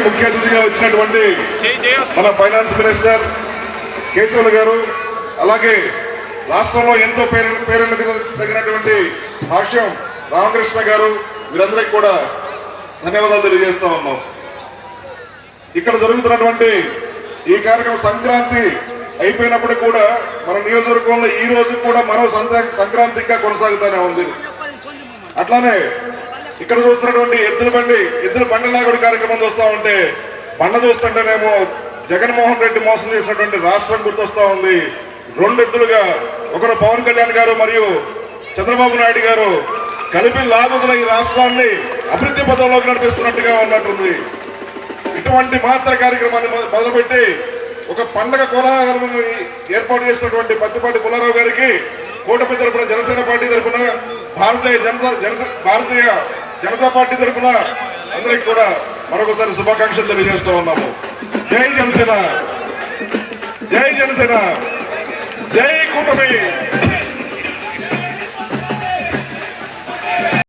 కార్యక్రమానికి ముఖ్య అతిథిగా వచ్చినటువంటి మన ఫైనాన్స్ మినిస్టర్ కేశవులు గారు, అలాగే రాష్ట్రంలో ఎంతో పేరెందుకు తగినటువంటి భాష్యం రామకృష్ణ గారు, వీరందరికీ కూడా ధన్యవాదాలు తెలియజేస్తా ఉన్నాం. ఇక్కడ జరుగుతున్నటువంటి ఈ కార్యక్రమం సంక్రాంతి అయిపోయినప్పుడు కూడా మన నియోజకవర్గంలో ఈ రోజు కూడా మరో సంక్రాంతి ఇంకా కొనసాగుతూనే ఉంది. అట్లానే ఇక్కడ చూస్తున్నటువంటి ఎద్దుల బండి లాగుడి కార్యక్రమం చూస్తా ఉంటే బండ చూస్తుంటేనేమో జగన్మోహన్ రెడ్డి మోసం చేసినటువంటి రాష్ట్రం గుర్తొస్తా ఉంది. రెండు ఎద్దులుగా ఒకరు పవన్ కళ్యాణ్ గారు మరియు చంద్రబాబు నాయుడు గారు కలిపి లాగుతున్న ఈ రాష్ట్రాన్ని అభివృద్ధి పథంలోకి నడిపిస్తున్నట్టుగా ఉన్నట్టుంది. ఇటువంటి మహత్తర కార్యక్రమాన్ని మొదలుపెట్టి ఒక పండగ కోలాహలాన్ని ఏర్పాటు చేసినటువంటి పత్తిపాటి పుల్లారావు గారికి కూటమి తరపున, జనసేన పార్టీ తరపున, భారతీయ జనతా పార్టీ తరపున అందరికి కూడా మరొకసారి శుభాకాంక్షలు తెలియజేస్తా ఉన్నాము. జై జనసేన, జై జనసేన, జై కూటమి.